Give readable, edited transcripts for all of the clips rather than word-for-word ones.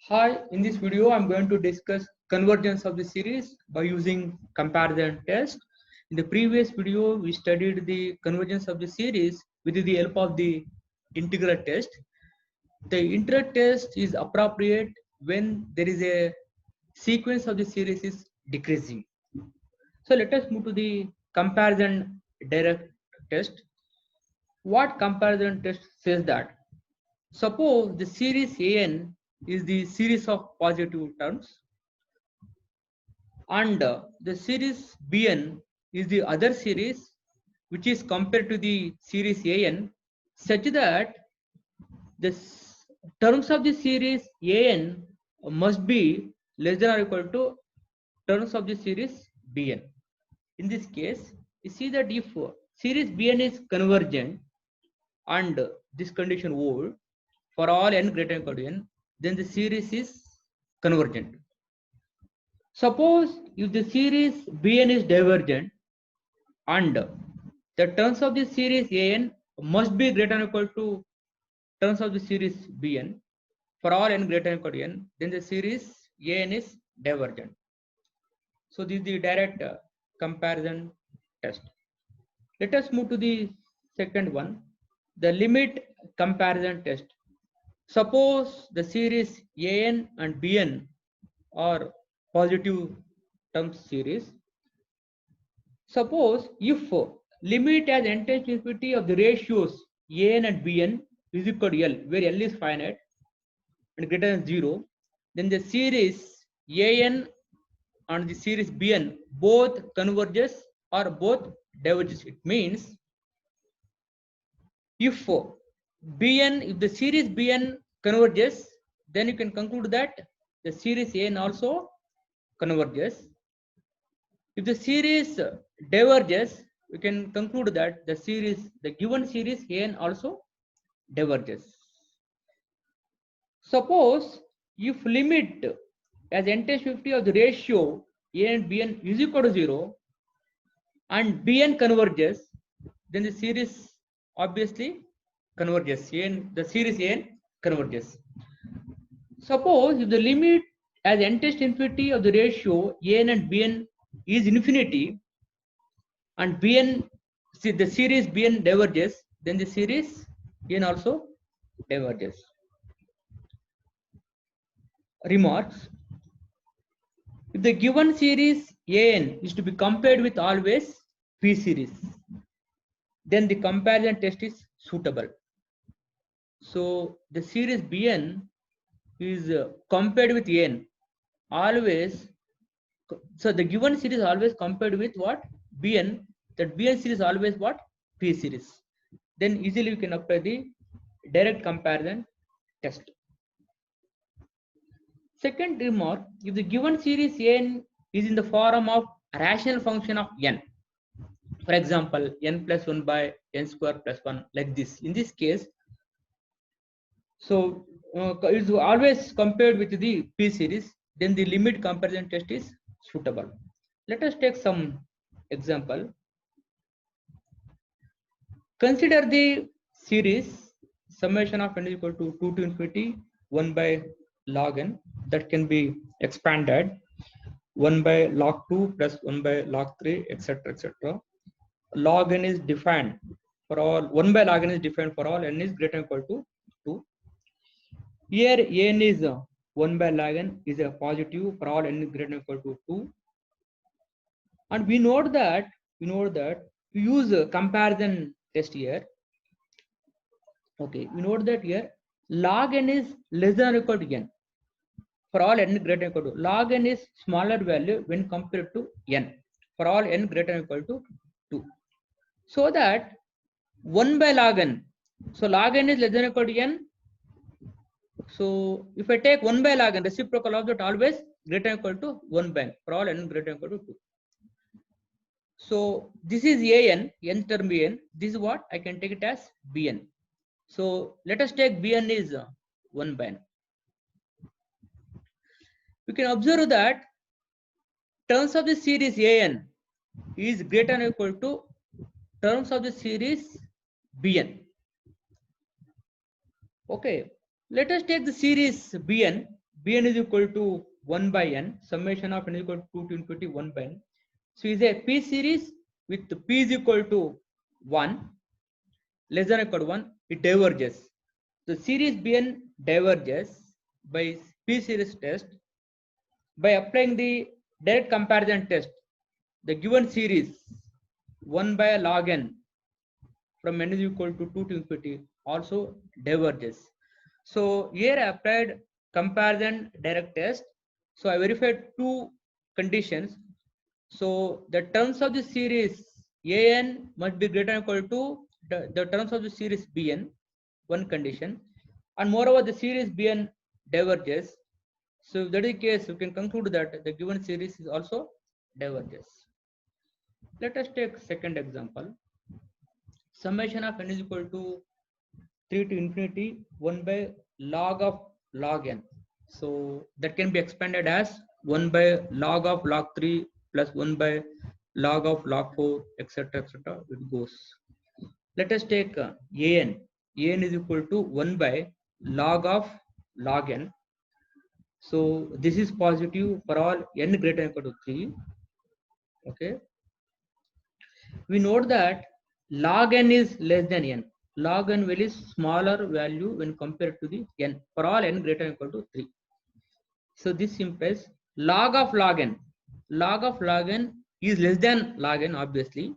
Hi, in this video, I'm going to discuss convergence of the series by using comparison test. In the previous video, we studied the convergence of the series with the help of the integral test. The integral test is appropriate when there is a sequence of the series is decreasing. So let us move to the comparison direct test. What comparison test says that? Suppose the series AN is the series of positive terms and the series Bn is the other series which is compared to the series An such that the terms of the series An must be less than or equal to terms of the series Bn. In this case, you see that if series Bn is convergent and this condition hold for all n greater than or equal to n, then the series is convergent. Suppose if the series Bn is divergent and the terms of the series An must be greater than or equal to terms of the series Bn for all n greater than or equal to n, then the series An is divergent. So this is the direct comparison test. Let us move to the second one, the limit comparison test. Suppose the series An and Bn are positive term series. Suppose if limit as n tends to infinity of the ratios An and Bn is equal to L, where L is finite and greater than 0, then the series An and the series Bn both converges or both diverges. It means if if the series Bn converges, then you can conclude that the series An also converges. If the series diverges, we can conclude that the given series An also diverges. Suppose if limit as n tends to 50 of the ratio A and Bn is equal to 0 and Bn converges, then the series obviously converges. The series An converges. Suppose if the limit as n tends to infinity of the ratio An and Bn is infinity and Bn, the series Bn diverges, then the series N also diverges. Remarks: if the given series An is to be compared with always P series, then the comparison test is suitable. So the series Bn is compared with N always. So the given series always compared with what? Bn. That Bn series always what? P series. Then easily we can apply the direct comparison test. Second remark, if the given series n is in the form of a rational function of n, for example, n plus 1 by n square plus 1, like this. In this case, so it's always compared with the P series, then the limit comparison test is suitable. Let us take some example. Consider the series summation of n is equal to 2 to infinity 1 by log n that can be expanded 1 by log 2 plus 1 by log 3 etc etc. Log n is defined for all, 1 by log n is defined for all n is greater than or equal to 2. Here n is 1 by log n is a positive for all n is greater than or equal to 2. And we know that we use a comparison test here. Okay, we note that here log n is less than or equal to n for all n greater than or equal to. Log n is smaller value when compared to n for all n greater than or equal to 2. So that 1 by log n, so log n is less than or equal to n. So if I take 1 by log n, reciprocal of that always greater than or equal to 1 by n for all n greater than or equal to 2. So this is an, n term bn. This is what I can take it as bn. So let us take bn is 1 by n. We can observe that terms of the series an is greater than or equal to terms of the series bn. Okay, let us take the series bn. Bn is equal to 1 by n, summation of n is equal to 2 to infinity 1 by n. So is a P series with P is equal to 1 less than or equal to 1, it diverges. The series Bn diverges by P series test by applying the direct comparison test. The given series 1 by log n from n is equal to 2 to infinity also diverges. So here I applied comparison direct test. So I verified two conditions. So the terms of the series an must be greater than or equal to the terms of the series bn, one condition, and moreover the series bn diverges. So if that is the case, you can conclude that the given series is also diverges. Let us take second example. Summation of n is equal to 3 to infinity 1 by log of log n. So that can be expanded as 1 by log of log 3 plus 1 by log of log 4, etc. etc. It goes. Let us take an. An is equal to 1 by log of log n. So this is positive for all n greater than or equal to 3. Okay. We note that log n is less than n. Log n value is smaller value when compared to the n for all n greater than or equal to 3. So this implies log of log n. Log of log n is less than log n obviously.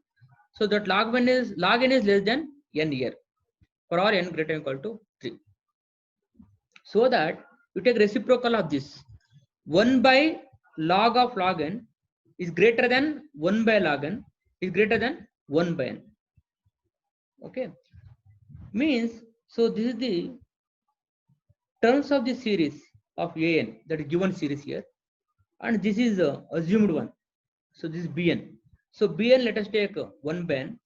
So that log n is less than n here for all n greater than or equal to 3. So that you take reciprocal of this. 1 by log of log n is greater than 1 by log n is greater than 1 by n. Okay, means so this is the terms of the series of an, that is given series here, and this is assumed one. So this is bn. So bn, let us take 1 by n,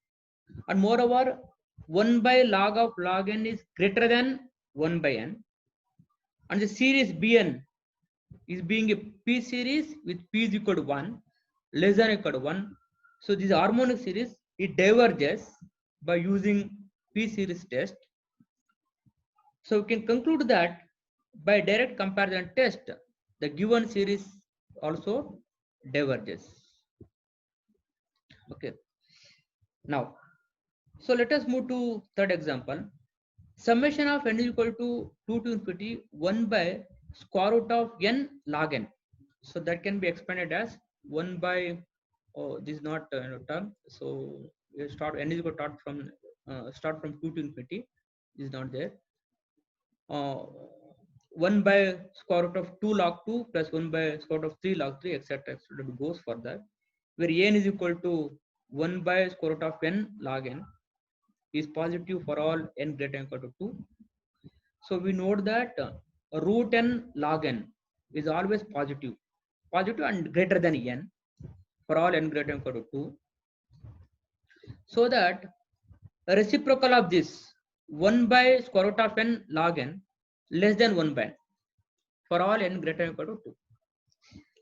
and moreover 1 by log of log n is greater than 1 by n, and the series bn is being a p series with p is equal to 1 less than or equal to 1. So this harmonic series, it diverges by using p series test. So we can conclude that by direct comparison test, the given series also diverges. Okay. Now, so let us move to third example. Summation of n is equal to 2 to infinity 1 by square root of n log n. So that can be expanded as 1 by, oh, this is not term. So we start n is equal to start from 2 to infinity. This is not there. 1 by square root of 2 log 2 plus 1 by square root of 3 log 3, etc. etc. It goes further, where n is equal to 1 by square root of n log n is positive for all n greater than or equal to 2. So we note that root n log n is always positive and greater than n for all n greater than or equal to 2. So that a reciprocal of this 1 by square root of n log n less than 1 by n for all n greater than or equal to 2.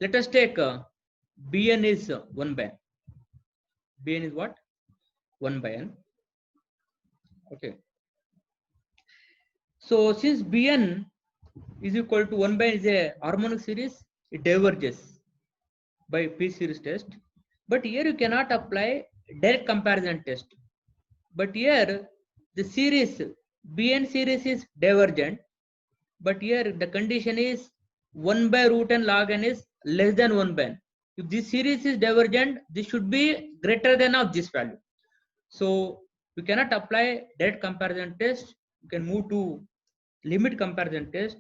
Let us take bn is 1 by n. Bn is what? 1 by n. Okay. So since bn is equal to 1 by n is a harmonic series, it diverges by p series test. But here you cannot apply direct comparison test. But here the series bn series is divergent. But here the condition is 1 by root n log n is less than 1 by n. If this series is divergent, this should be greater than of this value. So you cannot apply direct comparison test. You can move to limit comparison test.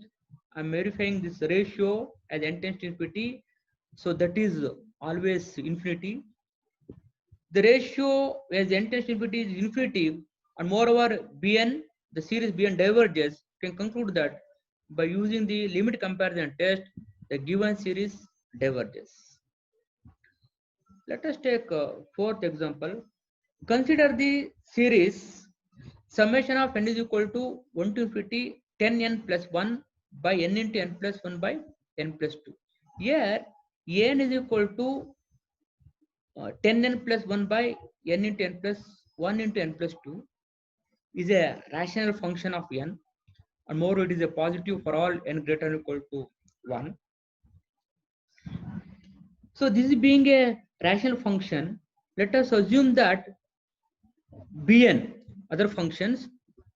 I'm verifying this ratio as n tends to infinity. So that is always infinity. The ratio as n tends to infinity is infinity, and moreover bn, the series bn diverges. You can conclude that by using the limit comparison test, the given series diverges. Let us take a fourth example. Consider the series summation of n is equal to 1 to infinity 10n plus 1 by n into n plus 1 by n plus 2. Here n is equal to 10n plus 1 by n into n plus 1 into n plus 2 is a rational function of n, and more it is a positive for all n greater than or equal to 1. So this is being a rational function. Let us assume that Bn other functions.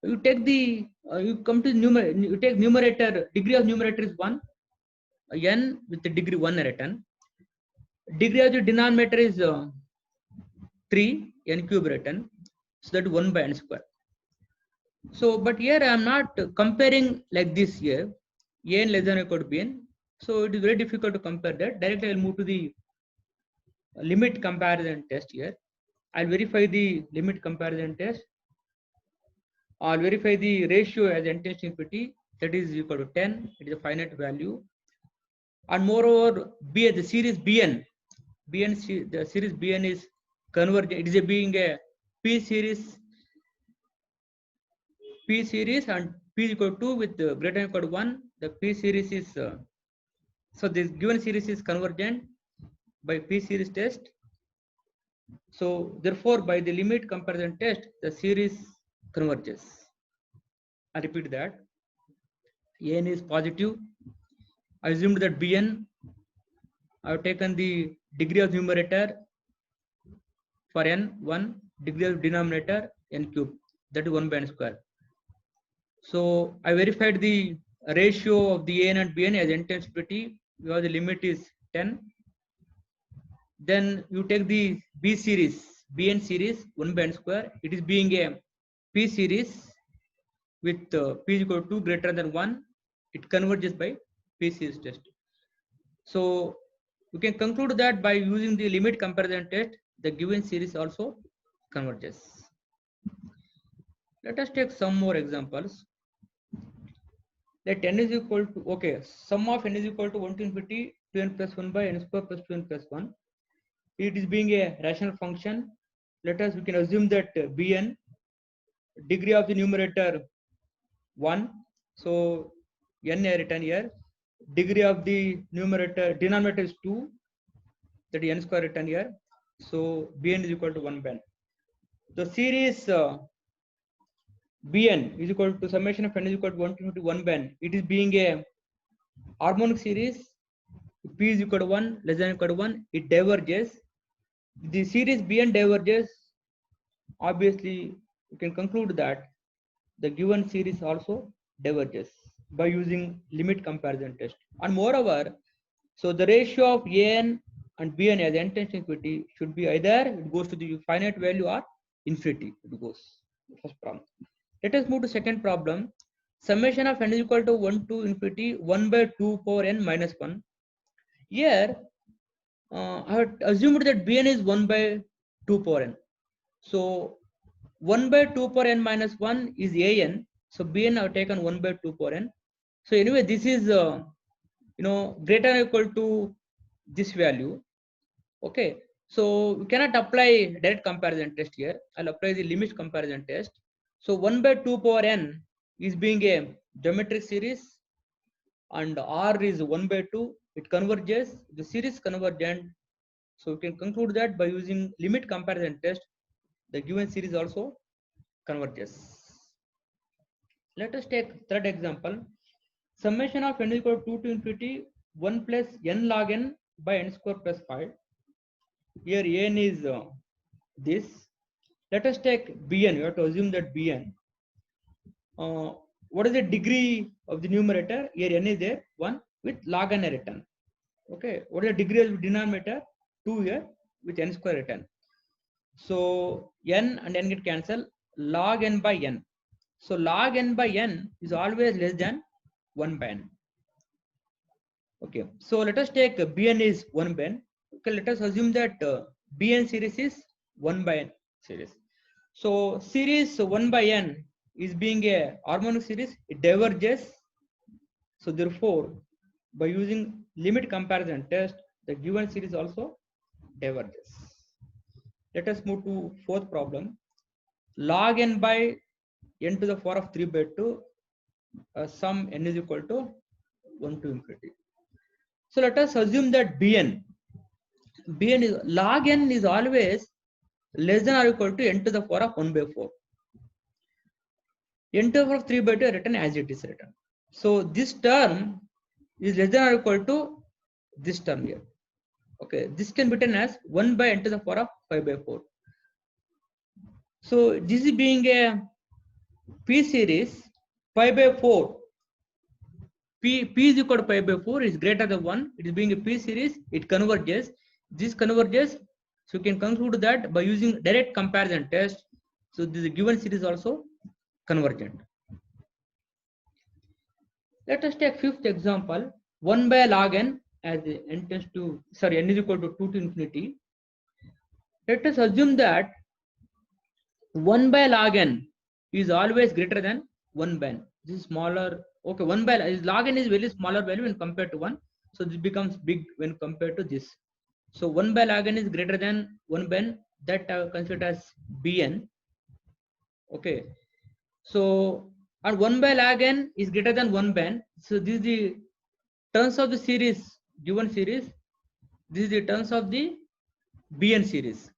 You take the you come to numerator. You take numerator. Degree of numerator is 1. N with the degree 1 written. Degree of the denominator is 3 n cube written. So that 1 by n square. So, but here I am not comparing like this here. A n less than or equal to Bn. So it is very difficult to compare that. Directly I will move to the limit comparison test here. I'll verify the limit comparison test. I'll verify the ratio as n tends to infinity, that is equal to 10. It is a finite value. And moreover, the series Bn, the series Bn is convergent. It is being a P series and P is equal to 2 with greater than or equal to 1. The P series is so this given series is convergent by P series test. So therefore, by the limit comparison test, the series converges. I repeat that. N is positive. I assumed that Bn. I have taken the degree of numerator for n 1, degree of denominator n cube. That is 1 by n square. So I verified the ratio of the An and Bn as n tends to infinity, because the limit is 10. Then you take the B series, Bn series 1 by n square. It is being a P series with P is equal to 2 greater than 1. It converges by P series test. So you can conclude that by using the limit comparison test, the given series also converges. Let us take some more examples. Let n is equal to, okay, sum of n is equal to 1 to infinity 2n plus 1 by n square plus 2n plus 1. It is being a rational function. We can assume that Bn, degree of the numerator 1. So n are written here. Degree of the denominator is 2. That is n square written here. So Bn is equal to 1 by n. The series Bn is equal to summation of n is equal to 1 to 1 by n. It is being a harmonic series. P is equal to 1, less than or equal to 1. It diverges. The series Bn diverges. Obviously, you can conclude that the given series also diverges by using limit comparison test. And moreover, so the ratio of An and Bn as n tends to infinity should be either it goes to the finite value or infinity. It goes. First problem. Let us move to second problem. Summation of n is equal to 1 to infinity 1 by 2 power n minus 1. Here, I have assumed that Bn is 1 by 2 power n. So 1 by 2 power n minus 1 is An. So Bn I have taken 1 by 2 power n. So anyway, this is greater or equal to this value. Okay. So we cannot apply direct comparison test here. I'll apply the limit comparison test. So 1 by 2 power n is being a geometric series, and R is 1 by 2. It converges. The series convergent. So we can conclude that by using limit comparison test, the given series also converges. Let us take third example. Summation of n is equal to 2 to infinity 1 plus n log n by n square plus 5. Here n is this. Let us take Bn. You have to assume that Bn. What is the degree of the numerator? Here n is there, 1 with log n written. Okay. What is the degree of the denominator? 2 here with n square written. So n and n get cancelled. Log n by n. So log n by n is always less than 1 by n. Okay. So let us take Bn is 1 by n. Okay. Let us assume that Bn series is 1 by n series. So series 1 by n is being a harmonic series. It diverges. So therefore, by using limit comparison test, the given series also diverges. Let us move to fourth problem. Log n by n to the power of 3 by 2, sum n is equal to 1 to infinity. So let us assume that Bn is log n is always less than or equal to n to the power of 1 by 4. N to the power of 3 by 2 written as it is written. So this term is less than or equal to this term here. Okay, this can be written as 1 by n to the power of 5 by 4. So this is being a P series 5 by 4. P is equal to 5 by 4 is greater than 1. It is being a P series, it converges. This converges, so you can conclude that by using direct comparison test. So this given series also convergent. Let us take fifth example, 1 by log n as n tends to, sorry, n is equal to 2 to infinity. Let us assume that 1 by log n is always greater than 1 by n. This is smaller. Okay, 1 by log n is very smaller value when compared to 1. So this becomes big when compared to this. So 1 by log n is greater than 1 by n, that considered as bn. Okay. So and 1 by log n is greater than 1 by n. So this is the terms of the series, given series. This is the terms of the bn series.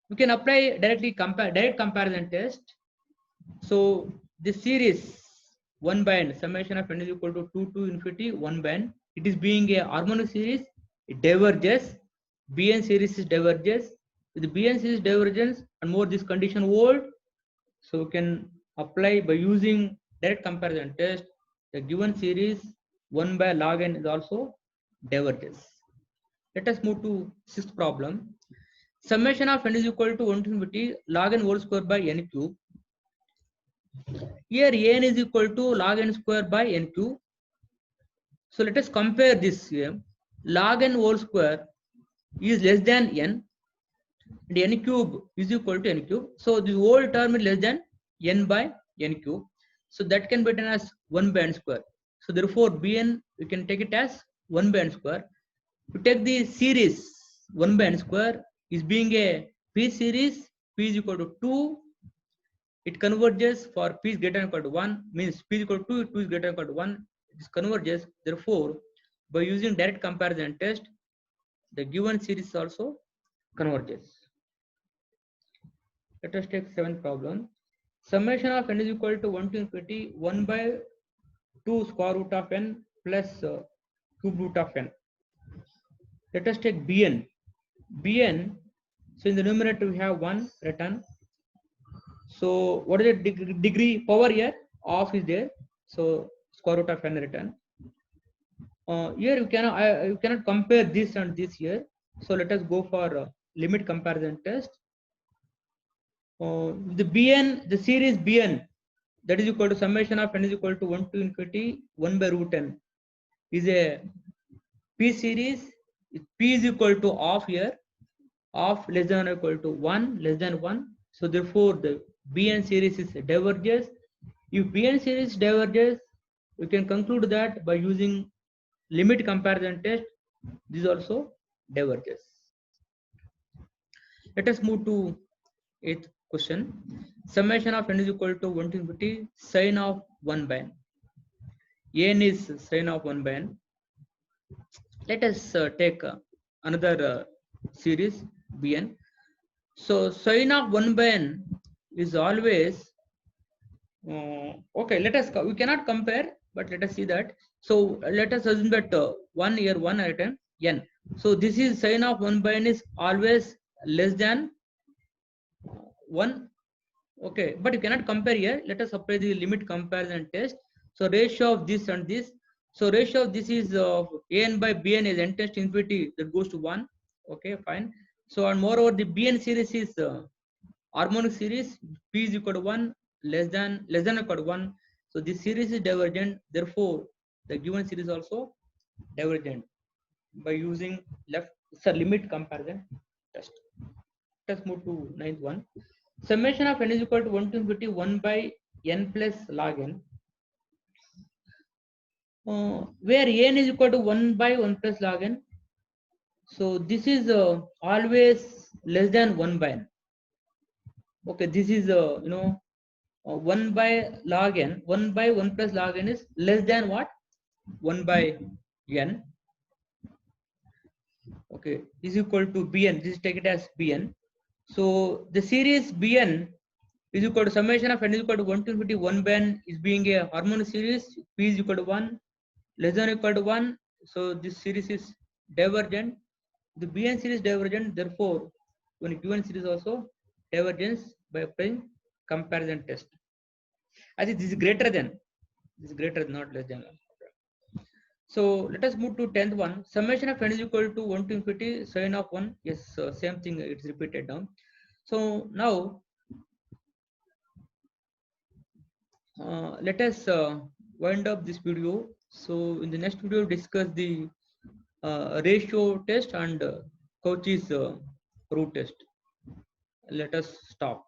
We can apply direct comparison test. So the series 1 by n, summation of n is equal to 2 to infinity 1 by n. It is being a harmonic series, it diverges. Bn series is diverges. With the Bn series divergence and more this condition hold, so we can apply by using direct comparison test. The given series 1 by log n is also diverges. Let us move to sixth problem. Summation of n is equal to 1 to infinity log n whole square by n cube. Here n is equal to log n square by n cube. So let us compare this here. Log n whole square is less than n and n cube is equal to n cube. So this whole term is less than n by n cube. So that can be written as 1 by n square. So therefore bn we can take it as 1 by n square. To take the series 1 by n square is being a P series, P is equal to 2. It converges for P is greater than or equal to 1, means P is equal to 2, 2 is greater than or equal to 1. This converges. Therefore, by using direct comparison test, the given series also converges. Let us take seventh problem. Summation of n is equal to 1 to infinity 1 by 2 square root of n plus cube root of n. Let us take bn. Bn, so in the numerator we have 1 written. So what is the degree power here? Half is there. So square root of n written. Here you cannot compare this and this here. So let us go for limit comparison test. The bn, the series bn, that is equal to summation of n is equal to 1 to infinity 1 by root n is a P series. P is equal to half here, half less than or equal to 1 less than 1. So therefore the bn series is diverges. If bn series diverges, we can conclude that by using limit comparison test, this also diverges. Let us move to eighth question. Summation of n is equal to 1 to infinity sine of 1 by n. N is sine of 1 by n. Let us take another series bn. So sine of 1 by n is always okay. We cannot compare, but let us see that. So let us assume that 1 here 1 item n. So this is sine of 1 by n is always less than 1. Okay, but you cannot compare here. Let us apply the limit comparison test. So ratio of this and this. So ratio of this is an by bn is n tends to infinity, that goes to 1. Okay, fine. So and moreover the bn series is harmonic series. P is equal to 1 less than or equal to 1. So this series is divergent. Therefore, the given series also divergent by using limit comparison test. Let's move to ninth one. Summation of n is equal to 1 to infinity 1 by n plus log n. Where n is equal to 1 by 1 plus log n. So this is always less than 1 by n. Okay, this is 1 by log n. 1 by 1 plus log n is less than what? 1 by n. Okay, is equal to bn. This is take it as bn. So the series bn is equal to summation of n is equal to 1 to infinity 1 by n is being a harmonic series. P is equal to 1 less than or equal to 1. So this series is divergent. The Bn series divergent, therefore when Qn series also divergence by applying comparison test. I think this is greater than, not less than 1. So let us move to 10th one. Summation of n is equal to 1 to infinity sine of 1. Yes, same thing, it's repeated down. So now let us wind up this video. So in the next video, discuss the ratio test and Cauchy's root test. Let us stop.